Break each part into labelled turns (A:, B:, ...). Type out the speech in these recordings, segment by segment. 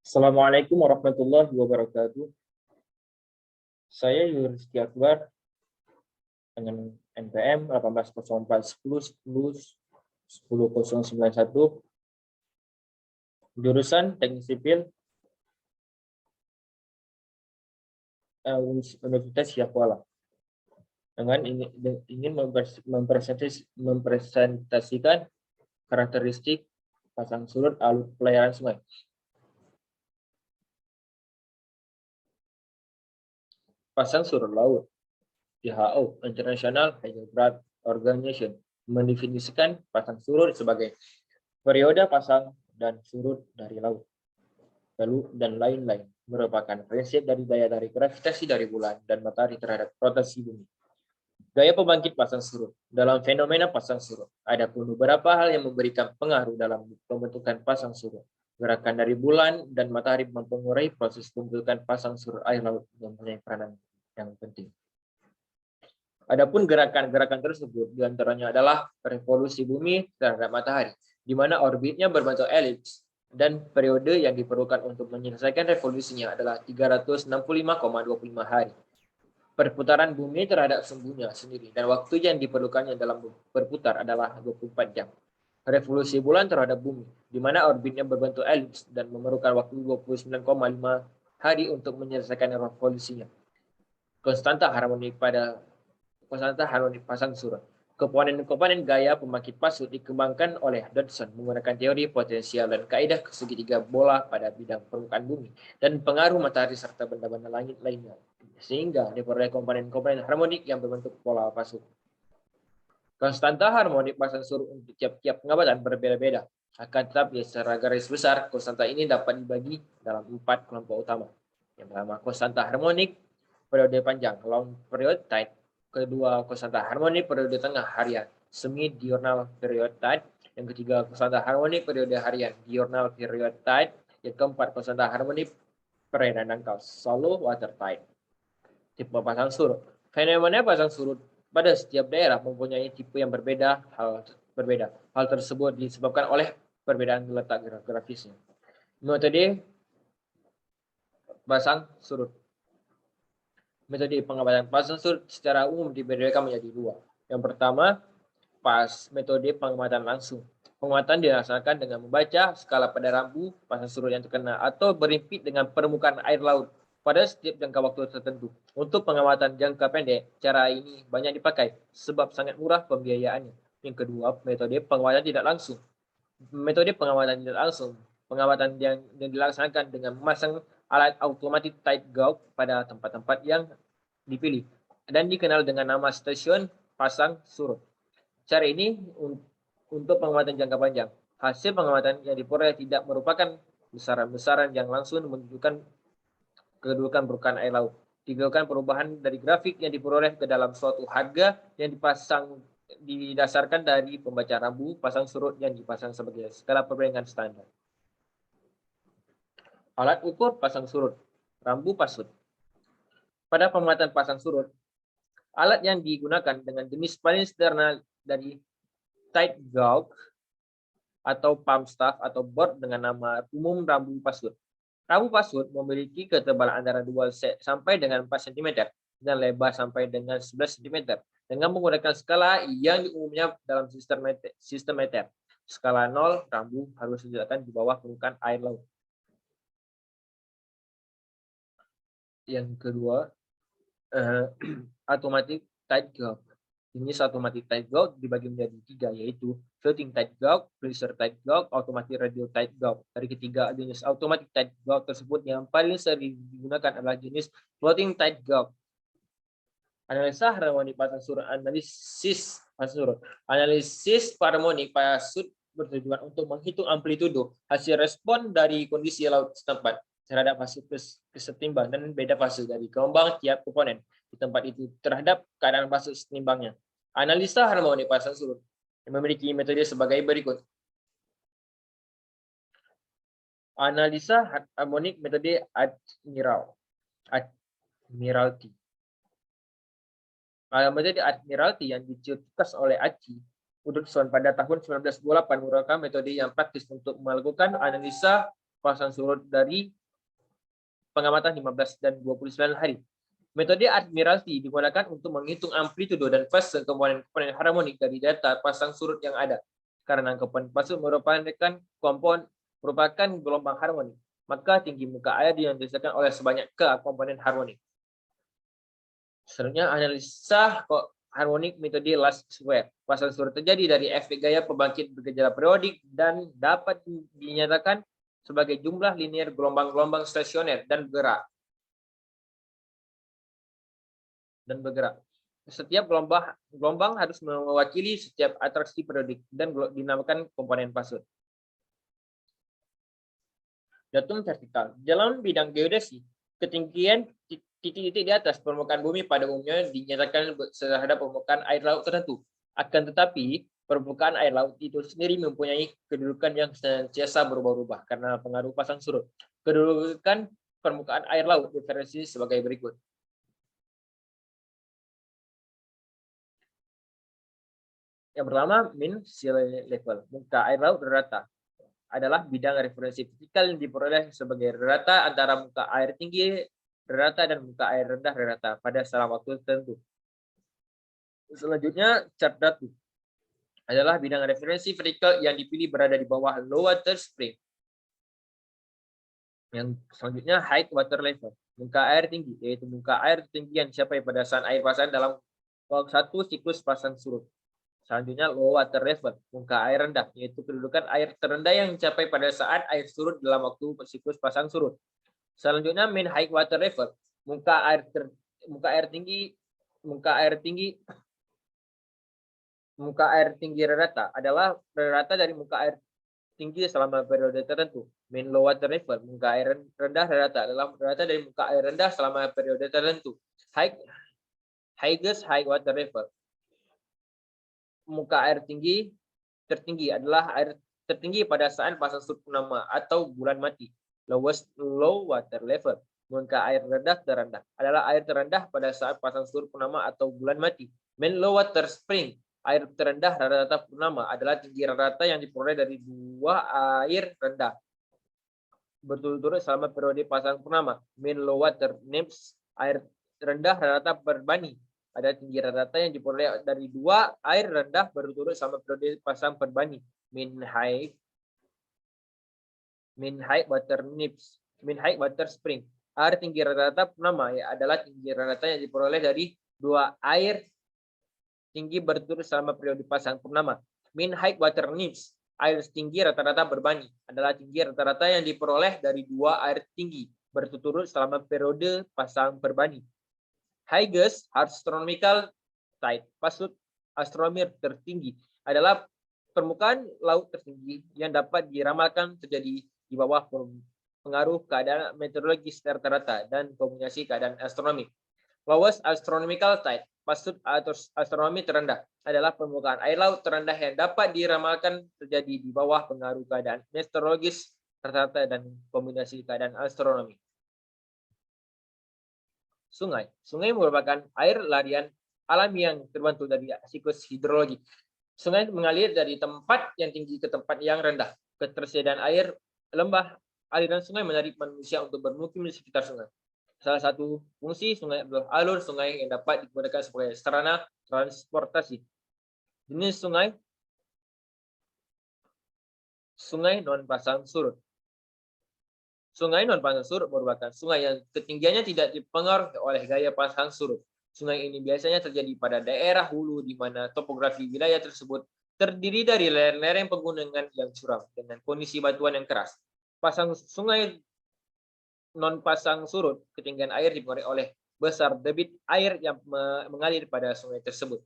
A: Assalamualaikum warahmatullahi wabarakatuh. Saya Yuriski Akbar dengan NPM 180410101091 jurusan Teknik Sipil Universitas Syahkuala dengan ingin mempresentasikan karakteristik pasang surut alur pelayaran sungai. Pasang surut laut. WHO International Hydrographic Organization mendefinisikan pasang surut sebagai periode pasang dan surut dari laut, lalu dan lain-lain, merupakan prinsip dari daya tarik gravitasi dari bulan dan matahari terhadap rotasi bumi. Gaya pembangkit pasang surut. Dalam fenomena pasang surut, ada pun beberapa hal yang memberikan pengaruh dalam pembentukan pasang surut. Gerakan dari bulan dan matahari mempengaruhi proses pembentukan pasang surut air laut yang mempunyai peranan yang penting. Adapun gerakan-gerakan tersebut diantaranya adalah revolusi bumi terhadap matahari, di mana orbitnya berbentuk elips, dan periode yang diperlukan untuk menyelesaikan revolusinya adalah 365,25 hari. Perputaran bumi terhadap sumbunya sendiri, dan waktu yang diperlukannya dalam berputar adalah 24 jam. Revolusi bulan terhadap bumi, di mana orbitnya berbentuk elips dan memerlukan waktu 29,5 hari untuk menyelesaikan revolusinya. Konstanta harmonik pasang surut. Komponen-komponen gaya pembangkit pasut dikembangkan oleh Dodson menggunakan teori potensial dan kaidah segitiga bola pada bidang permukaan bumi dan pengaruh matahari serta benda-benda langit lainnya, sehingga diperoleh komponen-komponen harmonik yang berbentuk pola pasut. Konstanta harmonik pasang surut untuk tiap-tiap pengabatan berbeda-beda. Akan tetapi secara garis besar, konstanta ini dapat dibagi dalam 4 kelompok utama. Yang pertama, konstanta harmonik periode panjang, long period tide. Kedua, konstanta harmonik periode tengah harian, semi diurnal period tide. Yang ketiga, konstanta harmonik periode harian, diurnal period tide. Yang keempat, konstanta harmonik perairan dangkal, shallow water tide. Tipe pasang surut. Fenomena pasang surut pada setiap daerah mempunyai tipe yang berbeda. Hal tersebut disebabkan oleh perbedaan letak geografisnya. Metode pasang surut. Metode pengamatan pasang surut secara umum dibedakan menjadi dua. Yang pertama, metode pengamatan langsung. Pengamatan dilaksanakan dengan membaca skala pada rambu pasang surut yang terkena atau berimpit dengan permukaan air laut pada setiap jangka waktu tertentu. Untuk pengamatan jangka pendek, cara ini banyak dipakai sebab sangat murah pembiayaannya. Yang kedua, metode pengamatan tidak langsung. Metode pengamatan tidak langsung. Pengamatan yang dilaksanakan dengan memasang alat automatic tide gauge pada tempat-tempat yang dipilih dan dikenal dengan nama stasiun pasang surut. Cara ini untuk pengamatan jangka panjang. Hasil pengamatan yang diperoleh tidak merupakan besaran-besaran yang langsung menunjukkan kedudukan permukaan air laut. Digunakan perubahan dari grafik yang diperoleh ke dalam suatu harga yang didasarkan dari pembaca rambu pasang surut yang dipasang sebagai skala perbandingan standar. Alat ukur pasang surut, rambu pasut. Pada pengamatan pasang surut, alat yang digunakan dengan jenis paling sederhana dari tide gauge atau pump staff atau board dengan nama umum rambu pasut. Rambu pasut memiliki ketebalan antara 2 sampai dengan 4 cm dan lebar sampai dengan 11 cm dengan menggunakan skala yang umumnya dalam sistem meter. Skala 0, rambu harus diletakkan di bawah permukaan air laut. Yang kedua, automatic tide gauge. Jenis automatic tide gauge dibagi menjadi 3, yaitu floating tide gauge, pressure tide gauge, automatic radial tide gauge. Dari ketiga jenis automatic tide gauge tersebut, yang paling sering digunakan adalah jenis floating tide gauge. Analisa harmonik pasang surut. Analisis harmonik pasut bertujuan untuk menghitung amplitudo hasil respon dari kondisi laut setempat terhadap fase kesetimbang dan beda fase dari gelombang tiap komponen di tempat itu terhadap keadaan fase setimbangnya. Analisa harmonik pasang surut memiliki metode sebagai berikut. Analisa harmonik metode Admiralty. Metode Admiralty yang dicetuskan oleh Achi Woodson pada tahun 1928 merupakan metode yang praktis untuk melakukan analisa pasang surut dari pengamatan 15 dan 29 hari. Metode Admiralty digunakan untuk menghitung amplitudo dan fase komponen-komponen harmonik dari data pasang surut yang ada. Karena komponen pasang merupakan gelombang harmonik, maka tinggi muka air yang dihasilkan oleh sebanyak K komponen harmonik. Selanjutnya, analisa harmonik metode Last Square. Pasang surut terjadi dari efek gaya pembangkit bergejala periodik dan dapat dinyatakan sebagai jumlah linear gelombang-gelombang stasioner dan bergerak. Setiap gelombang harus mewakili setiap atraksi periodik dan dinamakan komponen fase. Datum vertikal. Dalam bidang geodesi, ketinggian titik-titik di atas permukaan bumi pada umumnya dinyatakan terhadap permukaan air laut tertentu. Akan tetapi, permukaan air laut itu sendiri mempunyai kedudukan yang senantiasa berubah-ubah karena pengaruh pasang surut. Kedudukan permukaan air laut diferensiasi sebagai berikut. Yang pertama, mean sea level, muka air laut rata, adalah bidang referensi vertikal yang diperoleh sebagai rata antara muka air tinggi rata dan muka air rendah rata pada salah waktu tertentu. Selanjutnya, chart datu adalah bidang referensi vertikal yang dipilih berada di bawah low water spring. Yang selanjutnya, height water level, muka air tinggi, yaitu muka air tertinggi yang dicapai pada saat air pasang dalam satu siklus pasang surut. Selanjutnya, low water level, muka air rendah, yaitu kedudukan air terendah yang dicapai pada saat air surut dalam waktu siklus pasang surut. Selanjutnya, mean high water level, muka air tinggi rata adalah rata dari muka air tinggi selama periode tertentu. Mean low water level, muka air rendah rata adalah rata dari muka air rendah selama periode tertentu. Highest high water level, muka air tertinggi adalah air tertinggi pada saat pasang surut purnama atau bulan mati. Lowest low water level, muka air rendah terendah adalah air terendah pada saat pasang surut purnama atau bulan mati. Mean low water spring, air terendah rata-rata purnama adalah tinggi rata yang diperoleh dari dua air rendah berturut-turut selama periode pasang purnama. Mean low water neps, air rendah rata perbani ada tinggi rata yang diperoleh dari dua air rendah berturut-turut selama periode pasang perbani. Mean high water neps, mean high water spring, air tinggi rata-rata purnama adalah tinggi rata yang diperoleh dari dua air tinggi berturut selama periode pasang purnama. Mean high water neps, air tinggi rata-rata berbani adalah tinggi rata-rata yang diperoleh dari dua air tinggi berturut-turut selama periode pasang berbani. Highest astronomical tide, maksud astronomi tertinggi, adalah permukaan laut tertinggi yang dapat diramalkan terjadi di bawah pengaruh keadaan meteorologis rata-rata dan kombinasi keadaan astronomi. Lowest astronomical tide, maksud astronomi terendah, adalah permukaan air laut terendah yang dapat diramalkan terjadi di bawah pengaruh keadaan meteorologis rata-rata dan kombinasi keadaan astronomi. Sungai. Sungai merupakan air larian alami yang terbentuk dari siklus hidrologi. Sungai mengalir dari tempat yang tinggi ke tempat yang rendah. Ketersediaan air lembah aliran sungai menarik manusia untuk bermukim di sekitar sungai. Salah satu fungsi sungai adalah alur sungai yang dapat digunakan sebagai sarana transportasi. Jenis sungai non pasang surut. Sungai non pasang surut merupakan sungai yang ketinggiannya tidak dipengaruhi oleh gaya pasang surut. Sungai ini biasanya terjadi pada daerah hulu di mana topografi wilayah tersebut terdiri dari lereng-lereng pegunungan yang curam dengan kondisi batuan yang keras. Sungai non pasang surut, ketinggian air dipengaruhi oleh besar debit air yang mengalir pada sungai tersebut.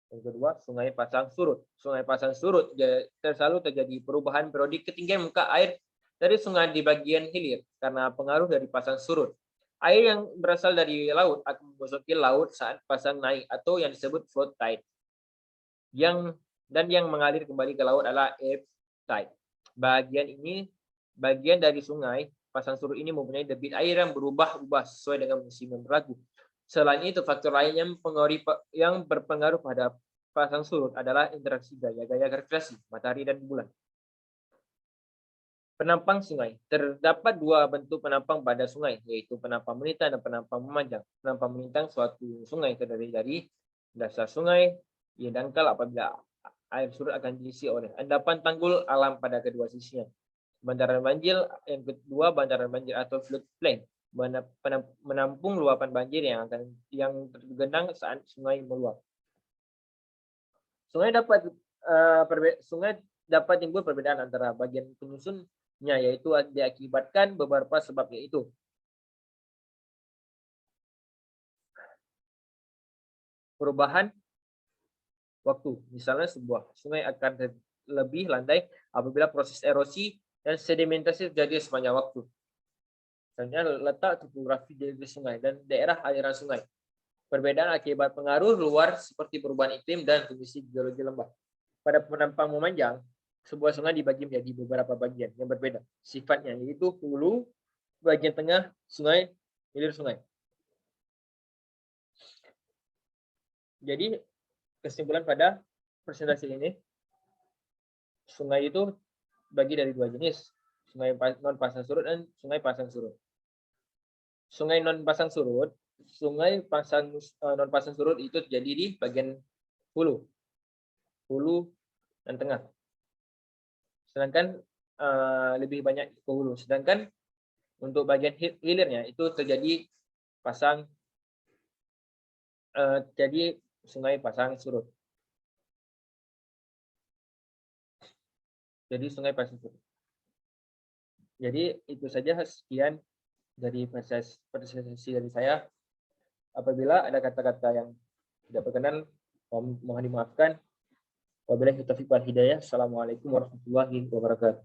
A: Yang kedua, sungai pasang surut. Sungai pasang surut selalu terjadi perubahan periodik ketinggian muka air dari sungai di bagian hilir karena pengaruh dari pasang surut. Air yang berasal dari laut akan memasuki laut saat pasang naik atau yang disebut flood tide. Yang mengalir kembali ke laut adalah ebb tide. Bagian dari sungai pasang surut ini mempunyai debit air yang berubah-ubah sesuai dengan musim yang berlaku. Selain itu, faktor lain yang berpengaruh pada pasang surut adalah interaksi gaya-gaya gravitasi matahari dan bulan. Penampang sungai. Terdapat dua bentuk penampang pada sungai, yaitu penampang melintang dan penampang memanjang. Penampang melintang suatu sungai terdiri dari dasar sungai, ia dangkal apabila air surut akan diisi oleh endapan tanggul alam pada kedua sisinya. Bantaran banjir, yang kedua bantaran banjir atau floodplain, menampung luapan banjir yang tergenang saat sungai meluap. Sungai dapat timbul perbedaan antara bagian penyusunnya, yaitu diakibatkan beberapa sebab, yaitu perubahan waktu. Misalnya sebuah sungai akan lebih landai apabila proses erosi dan sedimentasi terjadi sepanjang waktu. Misalnya letak topografi dari sungai dan daerah aliran sungai. Perbedaan akibat pengaruh luar seperti perubahan iklim dan kondisi geologi lembah. Pada penampang memanjang, sebuah sungai dibagi menjadi beberapa bagian yang berbeda sifatnya, yaitu hulu, bagian tengah sungai, hilir sungai. Jadi kesimpulan pada presentasi ini, sungai itu bagi dari dua jenis, sungai non pasang surut dan sungai pasang surut. Sungai non pasang surut, non pasang surut itu terjadi di bagian hulu dan tengah. Sedangkan lebih banyak ke hulu. Sedangkan untuk bagian hilirnya itu terjadi jadi sungai pasang surut. Jadi sungai pasang surut. Jadi itu saja, sekian dari presentasi dari saya. Apabila ada kata-kata yang tidak berkenan, mohon dimaafkan. Wabillahi taufiq wal hidayah. Assalamualaikum warahmatullahi wabarakatuh.